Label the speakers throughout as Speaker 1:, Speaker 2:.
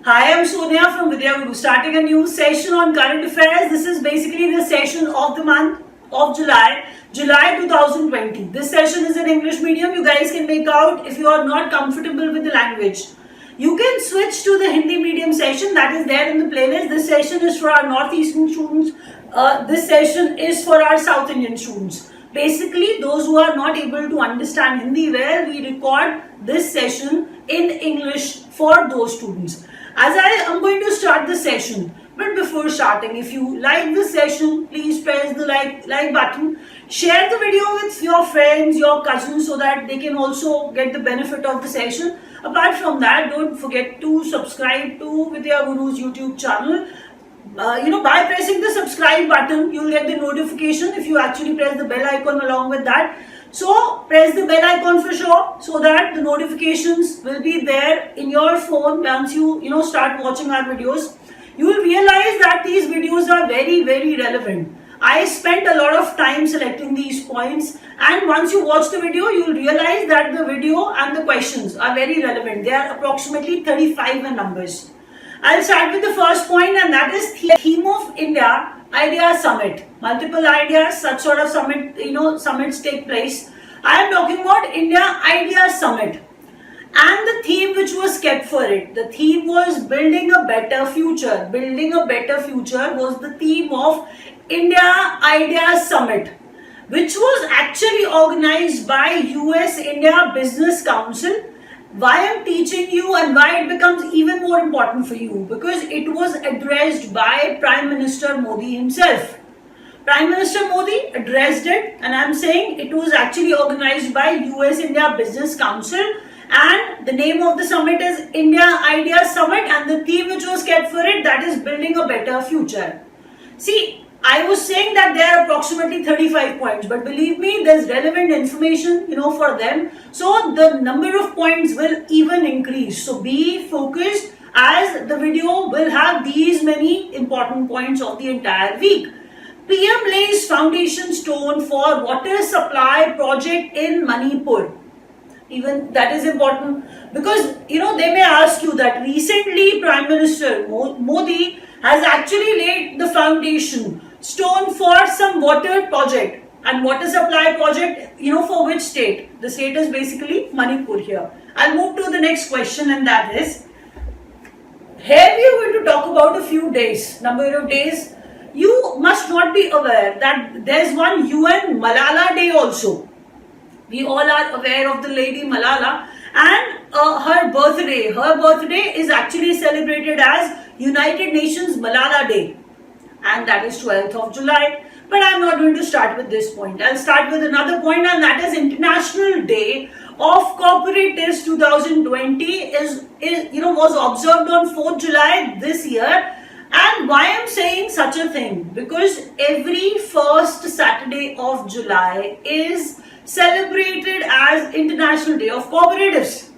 Speaker 1: Hi, I'm Sonia from Vidya Guru, starting a new session on current affairs. This is basically the session of the month of July 2020. This session is in English medium. You guys can make out if you are not comfortable with the language. You can switch to the Hindi medium session that is there in the playlist. This session is for our Northeastern students. This session is for our South Indian students. Basically, those who are not able to understand Hindi well, we record this session in English for those students. As I am going to start the session, but before starting, if you like this session, please press the like button. Share the video with your friends, your cousins, so that they can also get the benefit of the session. Apart from that, don't forget to subscribe to Vidya Guru's YouTube channel. By pressing the subscribe button, you'll get the notification if you actually press the bell icon along with that. So press the bell icon for sure so that the notifications will be there in your phone once you start watching our videos. You will realize that these videos are very, very relevant. I spent a lot of time selecting these points, and once you watch the video, you will realize that the video and the questions are very relevant. They are approximately 35 in numbers. I'll start with the first point, and that is theme of India Idea Summit. Multiple ideas, such sort of summits take place. I am talking about India Idea Summit. And the theme which was kept for it, the theme was building a better future. Building a better future was the theme of India Idea Summit, which was actually organized by US India Business Council. Why I'm teaching you and why it becomes even more important for you, because it was addressed by Prime Minister Modi himself. Prime Minister Modi addressed it, and I'm saying it was actually organized by US India Business Council, and the name of the summit is India Idea Summit, and the theme which was kept for it, that is building a better future. See, I was saying that there are approximately 35 points, but believe me, there's relevant information, for them. So the number of points will even increase. So be focused, as the video will have these many important points of the entire week. PM lays foundation stone for water supply project in Manipur. Even that is important because, they may ask you that recently Prime Minister Modi has actually laid the foundation stone for some water project and water supply project, for which state? The state is basically Manipur here. I'll move to the next question, and that is, here we are going to talk about a few days, number of days. You must not be aware that there's one UN Malala Day also. We all are aware of the lady Malala and her birthday. Her birthday is actually celebrated as United Nations Malala Day, and that is 12th of July. But I'm not going to start with this point. I'll start with another point, and that is International Day of Cooperatives 2020 was observed on 4th July this year. And why I'm saying such a thing? Because every first Saturday of July is celebrated as International Day of Cooperatives.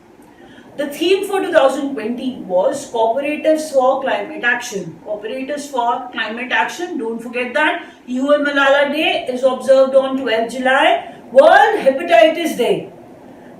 Speaker 1: The theme for 2020 was Cooperatives for Climate Action. Cooperatives for Climate Action, don't forget that. UN Malala Day is observed on 12th July. World Hepatitis Day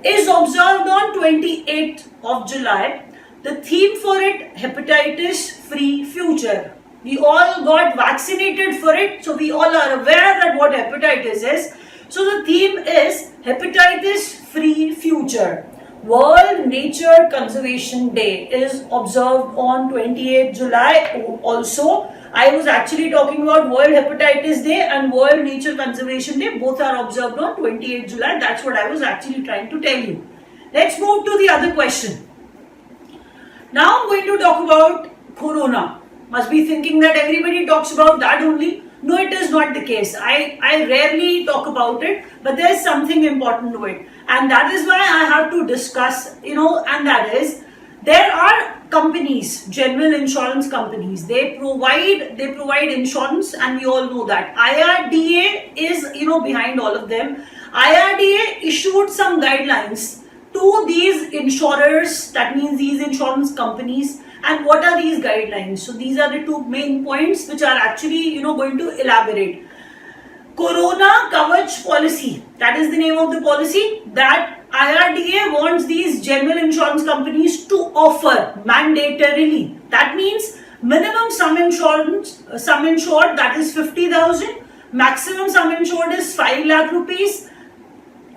Speaker 1: is observed on 28th of July. The theme for it, hepatitis free future. We all got vaccinated for it, so we all are aware that what hepatitis is. So the theme is hepatitis free future. World Nature Conservation Day is observed on 28th July. Also, I was actually talking about World Hepatitis Day and World Nature Conservation Day. Both are observed on 28th July. That's what I was actually trying to tell you. Let's move to the other question. Now I'm going to talk about Corona. Must be thinking that everybody talks about that only. No, it is not the case. I rarely talk about it, but there is something important to it. And that is why I have to discuss, and that is, there are companies, general insurance companies, they provide insurance, and we all know that. IRDA is, behind all of them. IRDA issued some guidelines to these insurers, that means these insurance companies. And what are these guidelines? So these are the two main points which are actually, going to elaborate. Corona Kavach policy. That is the name of the policy that IRDA wants these general insurance companies to offer mandatorily. That means minimum sum insured that is 50,000, maximum sum insured is 5 lakh rupees.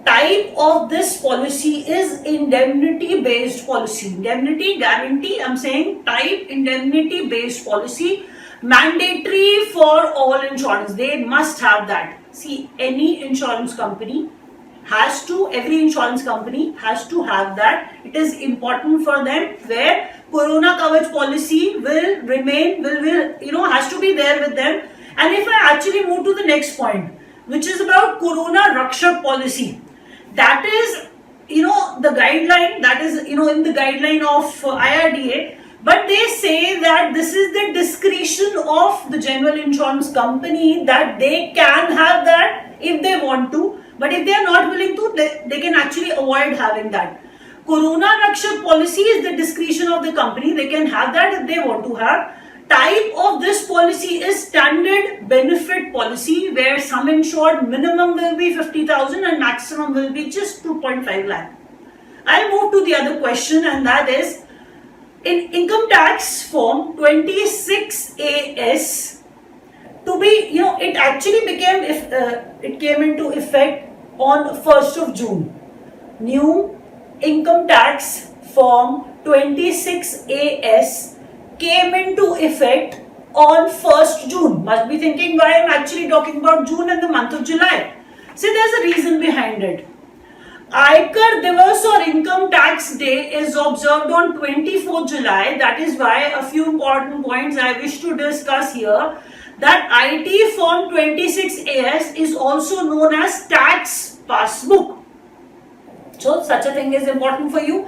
Speaker 1: Type of this policy is indemnity based policy. Indemnity, guarantee, I'm saying type indemnity based policy. Mandatory for all insurance. They must have that. See, any insurance company has to, every insurance company has to have that. It is important for them, where Corona Kavach policy will remain, has to be there with them. And if I actually move to the next point, which is about Corona Rakshak policy, that is, the guideline, that is, in the guideline of IRDA, but they say that this is the discretion of the general insurance company, that they can have that if they want to, but if they are not willing to, they can actually avoid having that. Corona Rakshak policy is the discretion of the company, they can have that if they want to have. Type of this policy is standard benefit policy, where sum insured minimum will be 50,000 and maximum will be just 2.5 lakh. I'll move to the other question, and that is, in income tax form 26AS, to be, it actually became, it came into effect on 1st of June. New income tax form 26AS came into effect on 1st June. Must be thinking why I'm actually talking about June and the month of July. See, there's a reason behind it. Aykar Divas or Income Tax Day is observed on 24th July. That is why a few important points I wish to discuss here. That IT form 26AS is also known as tax passbook. So such a thing is important for you.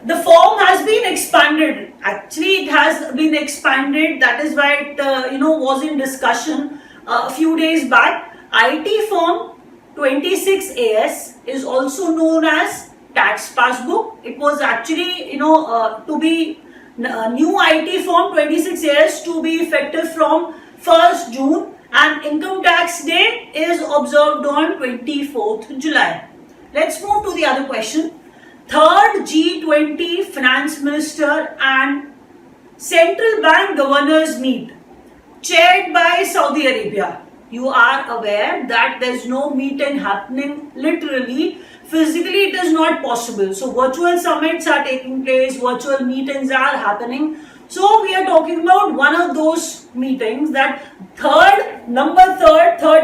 Speaker 1: The form has been expanded. Actually, it has been expanded. That is why it was in discussion a few days back. IT form 26AS is also known as tax passbook. It was actually to be new IT form 26AS to be effective from 1st June, and income tax day is observed on 24th July. Let's move to the other question. Third G20 finance minister and central bank governors meet, chaired by Saudi Arabia. You are aware that there's no meeting happening literally. Physically, it is not possible. So, virtual summits are taking place, virtual meetings are happening. So, we are talking about one of those meetings, that third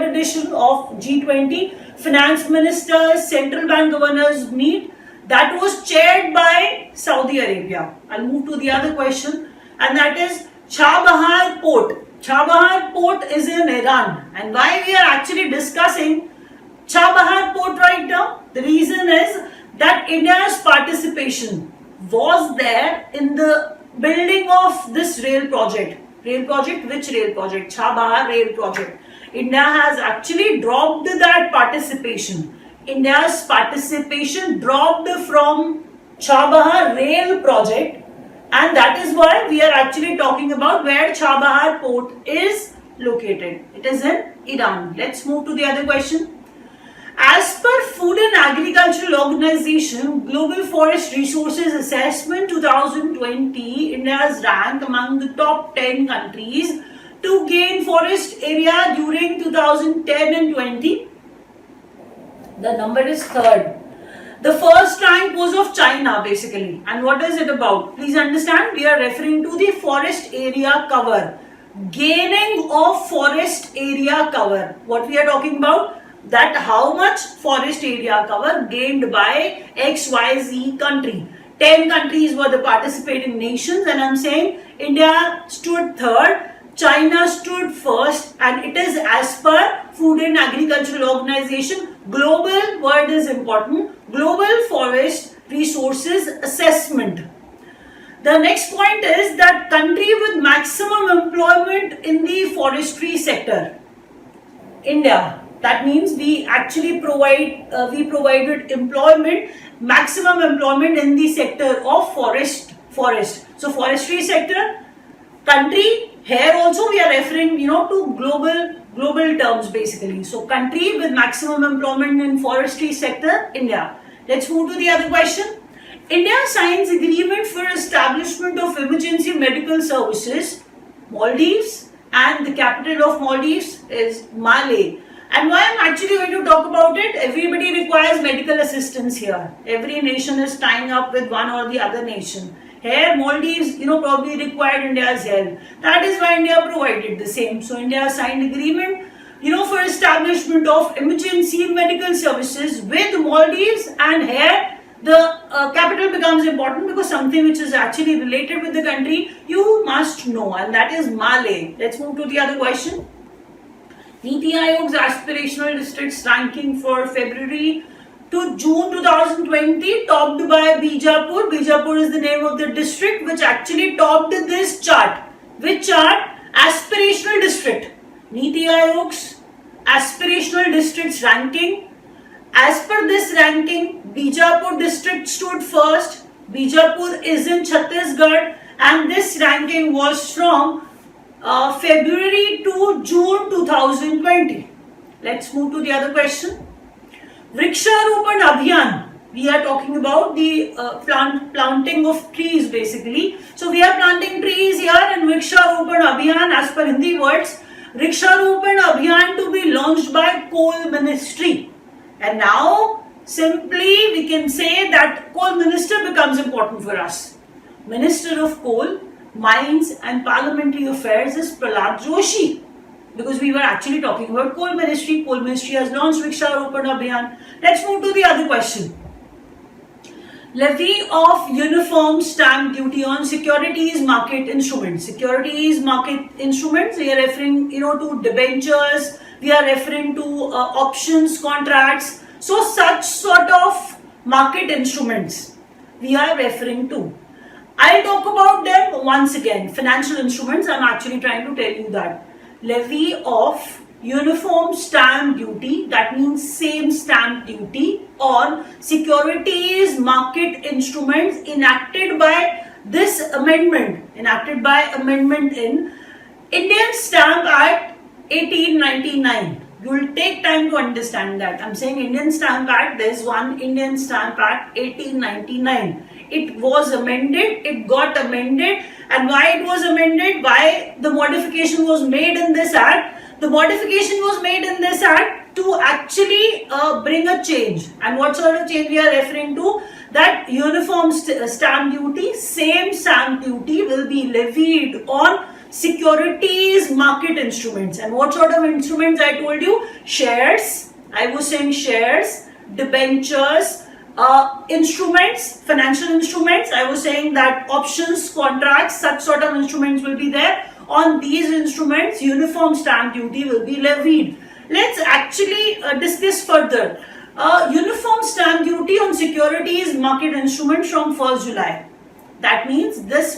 Speaker 1: edition of G20 finance ministers, central bank governors meet. That was chaired by Saudi Arabia. I'll move to the other question, and that is Chabahar Port. Chabahar Port is in Iran, and why we are actually discussing Chabahar Port right now? The reason is that India's participation was there in the building of this rail project. Rail project? Which rail project? Chabahar rail project. India has actually dropped that participation. India's participation dropped from Chabahar rail project, and that is why we are actually talking about where Chabahar port is located. It is in Iran. Let's move to the other question. As per Food and Agricultural Organization Global Forest Resources Assessment 2020, India's ranked among the top 10 countries to gain forest area during 2010 and 20. The number is third. The first rank was of China basically. And what is it about? Please understand, we are referring to the forest area cover. Gaining of forest area cover. What we are talking about? That how much forest area cover gained by XYZ country. 10 countries were the participating nations, and I'm saying India stood third, China stood first, and it is as per Food and Agricultural Organization. Global word is important. Global Forest Resources Assessment. The next point is that country with maximum employment in the forestry sector. India. That means we actually provided employment, maximum employment in the sector of forest. So forestry sector, country, here also we are referring to global terms basically. So country with maximum employment in forestry sector, India. Let's move to the other question. India signs agreement for establishment of emergency medical services, Maldives, and the capital of Maldives is Malé. And why I'm actually going to talk about it, everybody requires medical assistance here. Every nation is tying up with one or the other nation. Here, Maldives, probably required India's help. That is why India provided the same. So, India signed agreement, for establishment of emergency medical services with Maldives, and here the capital becomes important because something which is actually related with the country, you must know, and that is Malé. Let's move to the other question. Niti Aayog's aspirational districts ranking for February to June 2020 topped by Bijapur. Bijapur is the name of the district which actually topped this chart. Which chart? Aspirational district. Niti Aayog's aspirational districts ranking. As per this ranking, Bijapur district stood first. Bijapur is in Chhattisgarh, and this ranking was from February to June 2020. Let's move to the other question. Vriksharopan Abhiyan. We are talking about the planting of trees basically. So we are planting trees here, and Vriksharopan Abhiyan, as per Hindi words, Vriksharopan Abhiyan to be launched by Coal Ministry. And now simply we can say that Coal Minister becomes important for us. Minister of Coal, Mines and Parliamentary Affairs is Prahlad Joshi, because we were actually talking about Coal Ministry. Coal Ministry has launched Vriksharopan Abhiyan. Let's move to the other question. Levy of uniform stamp duty on securities market instruments. Securities market instruments, we are referring to debentures, we are referring to options contracts. So such sort of market instruments we are referring to. I'll talk about them once again. Financial instruments, I'm actually trying to tell you that. Levy of uniform stamp duty, that means same stamp duty on securities market instruments enacted by this amendment, in Indian Stamp Act 1899. You will take time to understand that. I'm saying Indian Stamp Act, there's one Indian Stamp Act 1899. It was amended, it got amended, and why it was amended, why the modification was made in this act. The modification was made in this act to actually bring a change. And what sort of change we are referring to? That uniform stamp duty, same stamp duty will be levied on securities market instruments. And what sort of instruments I told you? Shares, I was saying shares, debentures, instruments, financial instruments. I was saying that options, contracts, such sort of instruments will be there. On these instruments, uniform stamp duty will be levied. Let's actually discuss further. Uniform stamp duty on securities market instruments from 1st July. That means this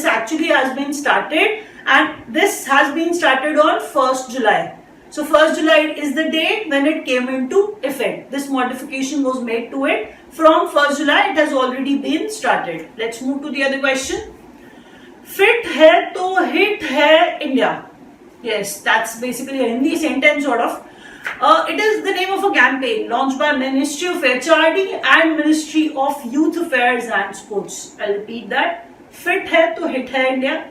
Speaker 1: actually has been started, and this has been started on 1st July. So 1st July is the date when it came into effect. This modification was made to it. From 1st July, it has already been started. Let's move to the other question. Fit hai to hit hai India. Yes, that's basically a Hindi sentence sort of. It is the name of a campaign launched by Ministry of HRD and Ministry of Youth Affairs and Sports. I'll repeat that. Fit hai to hit hai India.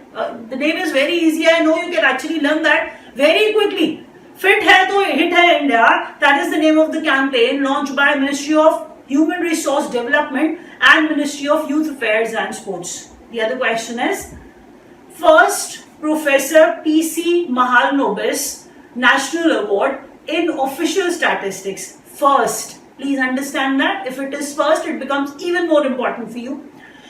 Speaker 1: The name is very easy. I know you can actually learn that very quickly. Fit hai to hit hai India. That is the name of the campaign launched by Ministry of Human Resource Development and Ministry of Youth Affairs and Sports. The other question is, first Professor P.C. Mahalanobis National Award in official statistics. First, please understand that if it is first, it becomes even more important for you.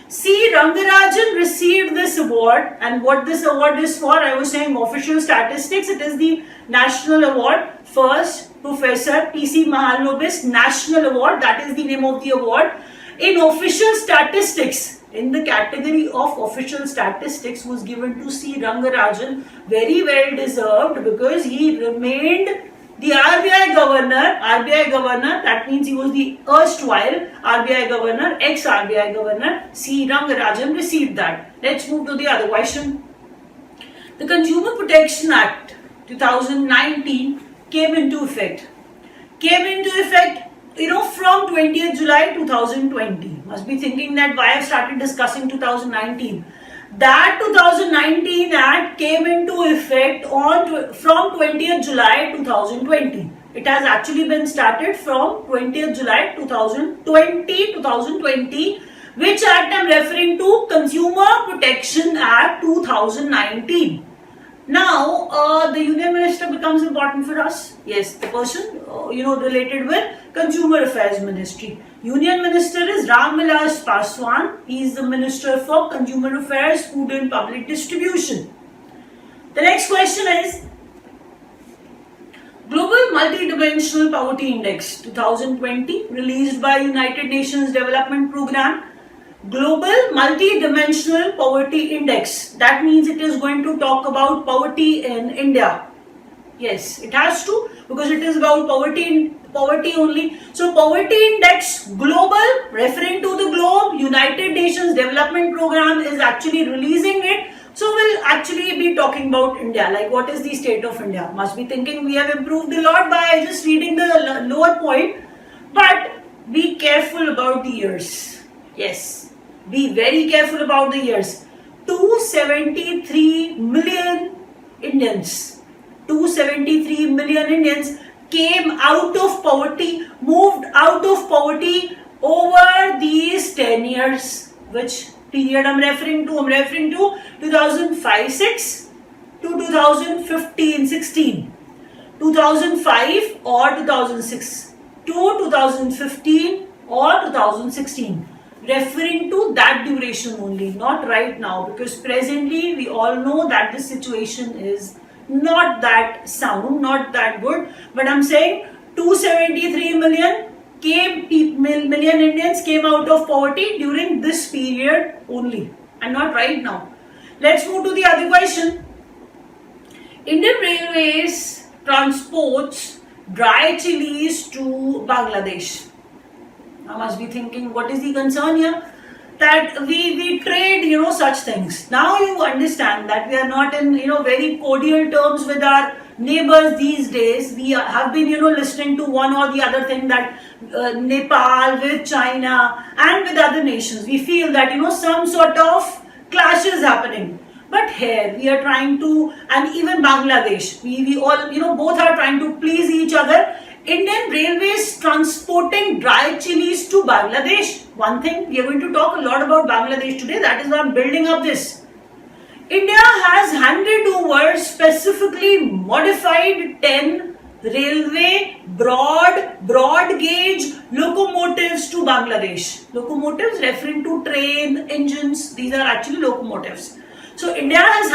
Speaker 1: C. Rangarajan received this award, and what this award is for, I was saying official statistics, it is the National Award. First Professor P.C. Mahalanobis National Award, that is the name of the award, in official statistics. In the category of official statistics was given to C. Rangarajan, very well deserved, because he remained the RBI governor, that means he was the erstwhile RBI governor, ex-RBI governor, C. Rangarajan received that. Let's move to the other question. The Consumer Protection Act 2019 came into effect. From 20th July 2020. Must be thinking that why I've started discussing 2019. That 2019 Act came into effect from 20th July 2020. It has actually been started from 20th July 2020, which Act I'm referring to? Consumer Protection Act 2019. Now, the Union Minister becomes important for us. Yes, the person, related with Consumer Affairs Ministry. Union Minister is Ram Vilas Paswan. He is the Minister for Consumer Affairs, Food and Public Distribution. The next question is, Global Multidimensional Poverty Index 2020 released by United Nations Development Programme. Global Multidimensional Poverty Index. That means it is going to talk about poverty in India. Yes, it has to, because it is about poverty only. So poverty index global, referring to the globe, United Nations Development Programme is actually releasing it. So we'll actually be talking about India, like what is the state of India. Must be thinking we have improved a lot by just reading the lower point, but be careful about the years. Yes, be very careful about the years. 273 million Indians came out of poverty, moved out of poverty over these 10 years. Which period I'm referring to? I'm referring to 2005-6 to 2015-16. 2005 or 2006 to 2015 or 2016. Referring to that duration only, not right now, because presently we all know that the situation is not that sound, not that good. But I'm saying 273 million Indians came out of poverty during this period only, and not right now. Let's move to the other question. Indian Railways transports dry chilies to Bangladesh. I must be thinking, what is the concern here? That we trade, such things. Now you understand that we are not in, very cordial terms with our neighbors these days. We have been, listening to one or the other thing that Nepal with China and with other nations. We feel that, some sort of clash is happening. But here we are trying to, and even Bangladesh, we all, both are trying to please each other. Indian Railways transporting dry chilies to Bangladesh. One thing, we are going to talk a lot about Bangladesh today. That is why I'm building up this. India has handed over specifically modified 10 railway broad gauge locomotives to Bangladesh. Locomotives referring to train engines. These are actually locomotives. So India has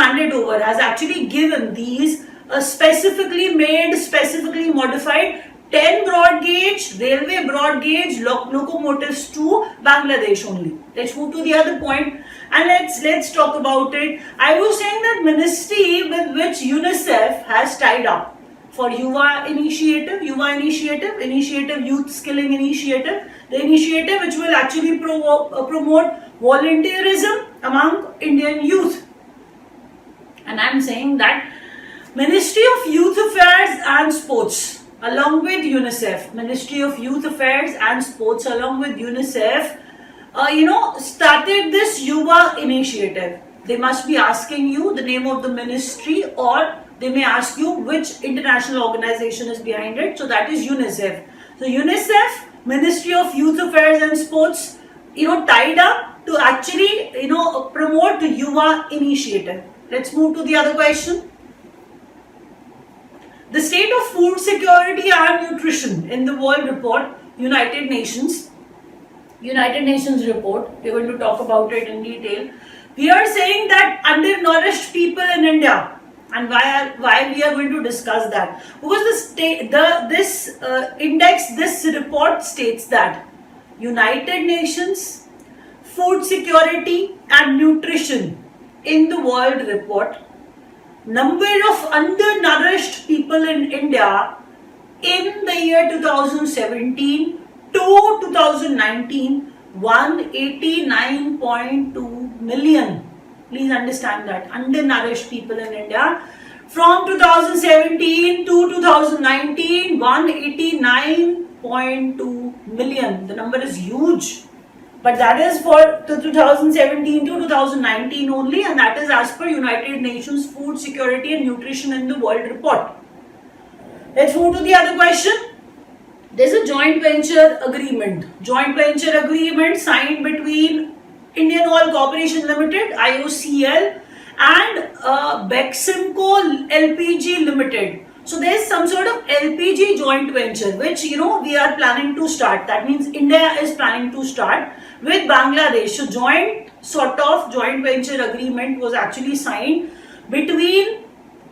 Speaker 1: actually given these specifically made, specifically modified 10 railway broad gauge locomotives to Bangladesh only. Let's move to the other point and let's talk about it. I was saying that ministry with which UNICEF has tied up for Yuva Initiative, Youth Skilling Initiative, the initiative which will actually promote volunteerism among Indian youth. And I'm saying that Ministry of Youth Affairs and Sports along with UNICEF, Ministry of Youth Affairs and Sports along with UNICEF, started this Yuva initiative. They must be asking you the name of the ministry, or they may ask you which international organization is behind it. So that is UNICEF. So UNICEF, Ministry of Youth Affairs and Sports, tied up to actually, promote the Yuva initiative. Let's move to the other question. The state of food security and nutrition in the world report, United Nations report, we're going to talk about it in detail. We are saying that undernourished people in India, and why we are going to discuss that, because this report states that United Nations Food Security and Nutrition in the world report, number of undernourished people in India in the year 2017 to 2019, 189.2 million. Please understand that undernourished people in India From 2017 to 2019, 189.2 million. The number is huge. But that is for the 2017 to 2019 only, and that is as per United Nations Food Security and Nutrition in the World Report. Let's move to the other question. There's a joint venture agreement. Joint venture agreement signed between Indian Oil Corporation Limited, IOCL, and Beximco LPG Limited. So there's some sort of LPG joint venture which we are planning to start. That means India is planning to start with Bangladesh. So joint venture agreement was actually signed between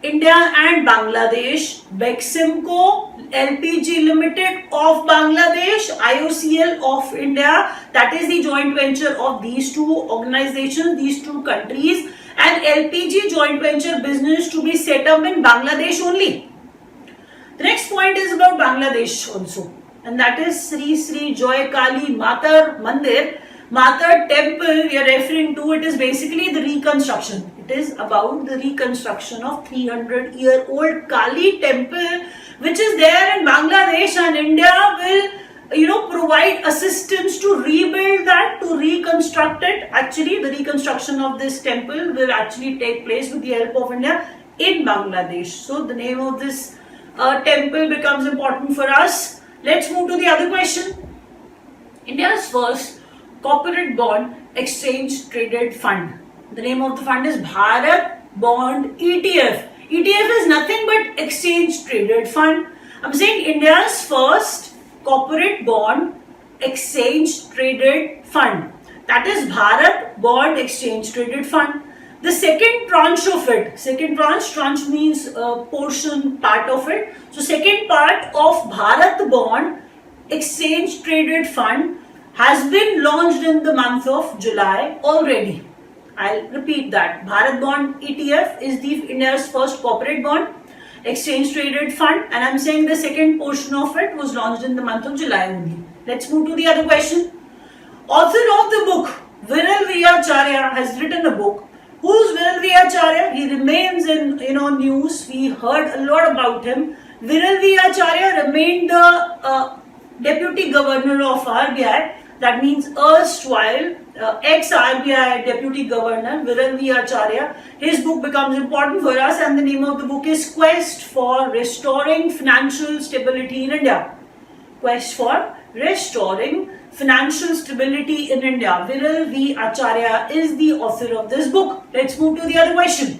Speaker 1: India and Bangladesh, Beximco LPG Limited of Bangladesh, IOCL of India. That is the joint venture of these two organizations, these two countries, and LPG joint venture business to be set up in Bangladesh only. The next point is about Bangladesh also, and that is Sri Sri Joy Kali Matar Mandir. Matar temple we are referring to, it is basically the reconstruction. It is about the reconstruction of 300-year-old Kali temple which is there in Bangladesh, and India will provide assistance to rebuild that, to reconstruct it. Actually, the reconstruction of this temple will actually take place with the help of India in Bangladesh. So the name of this temple becomes important for us. Let's move to the other question. India's first corporate bond exchange traded fund. The name of the fund is Bharat Bond ETF. ETF is nothing but exchange traded fund. I'm saying India's first corporate bond exchange traded fund. That is Bharat Bond Exchange Traded Fund. The second tranche of it, tranche means portion, part of it. So second part of Bharat Bond Exchange Traded Fund has been launched in the month of July already. I'll repeat that. Bharat Bond ETF is the India's first corporate bond exchange traded fund, and I'm saying the second portion of it was launched in the month of July only. Let's move to the other question. Author of the book, Viral V. Acharya, has written a book. Who's Viral V. Acharya? He remains in news. We heard a lot about him. Viral V. Acharya remained the Deputy Governor of RBI. That means erstwhile ex-RBI Deputy Governor Viral V. Acharya. His book becomes important for us, and the name of the book is Quest for Restoring Financial Stability in India. Quest for Restoring Financial Stability in India. Viral V. Acharya is the author of this book. Let's move to the other question.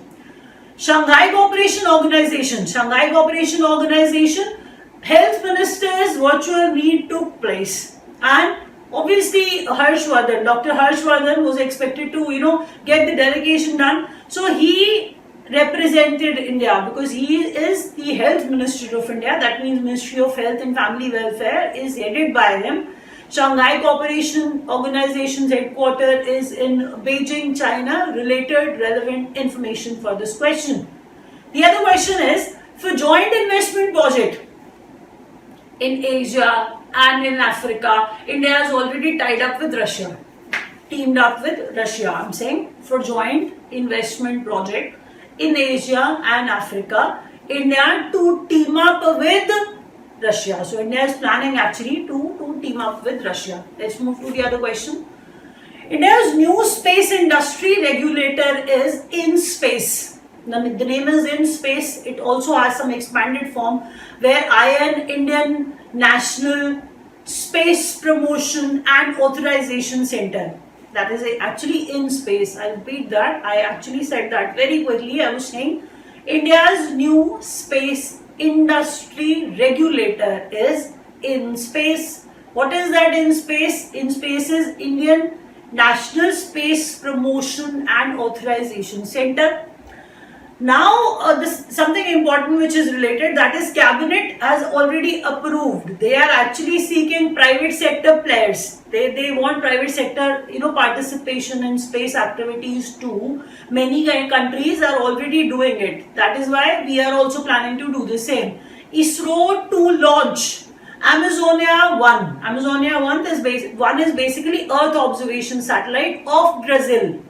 Speaker 1: Shanghai Cooperation Organization. Shanghai Cooperation Organization Health Minister's virtual meet took place, and obviously Harshvardhan, Dr. Harshvardhan was expected to get the delegation done. So he represented India because he is the Health Minister of India. That means Ministry of Health and Family Welfare is headed by him. Shanghai Cooperation Organization's headquarters is in Beijing, China. Related relevant information for this question. The other question is, for joint investment project in Asia and in Africa, India has already tied up with Russia, teamed up with Russia. I'm saying for joint investment project in Asia and Africa, India to team up with Russia. So India is planning actually to team up with Russia. Let's move to the other question. India's new space industry regulator is IN-SPACe. The name is IN-SPACe. It also has some expanded form where IN, Indian National Space Promotion and Authorization Center. That is actually IN-SPACe. I'll repeat that. I actually said that very quickly. I was saying India's new space industry regulator is IN-SPACe. What is that IN-SPACe? IN-SPACe is Indian National Space Promotion and Authorization Center. Now, something important which is related, that is Cabinet has already approved. They are actually seeking private sector players. They want private sector participation in space activities too. Many countries are already doing it. That is why we are also planning to do the same. ISRO to launch Amazonia 1. Amazonia 1 is basically Earth observation satellite of Brazil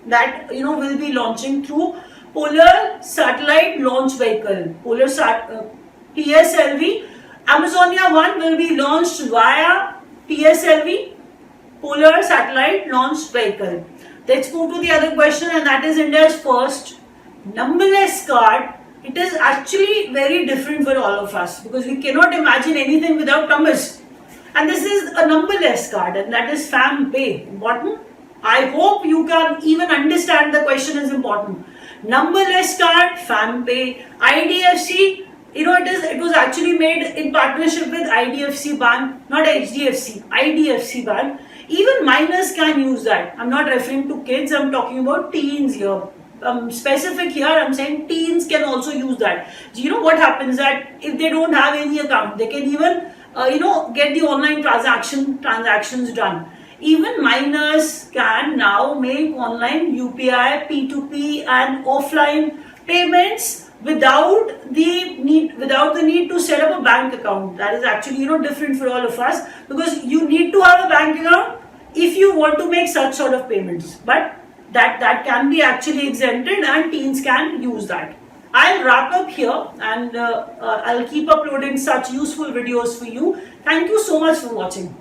Speaker 1: that will be launching through Polar Satellite Launch Vehicle, PSLV. Amazonia 1 will be launched via PSLV, Polar Satellite Launch Vehicle. Let's move to the other question, and that is India's first numberless card. It is actually very different for all of us because we cannot imagine anything without numbers. And this is a numberless card, and that is FamPay. Important? I hope you can even understand the question is important. Numberless card, FamPay, IDFC. It was actually made in partnership with IDFC Bank, not HDFC, IDFC Bank. Even minors can use that. I'm not referring to kids, I'm talking about teens here. Specific here, I'm saying teens can also use that. You know what happens that if they don't have any account, they can even get the online transactions done. Even minors can now make online UPI, P2P and offline payments without the need to set up a bank account. That is actually different for all of us, because you need to have a bank account if you want to make such sort of payments. But that can be actually exempted and teens can use that. I'll wrap up here, and I'll keep uploading such useful videos for you. Thank you so much for watching.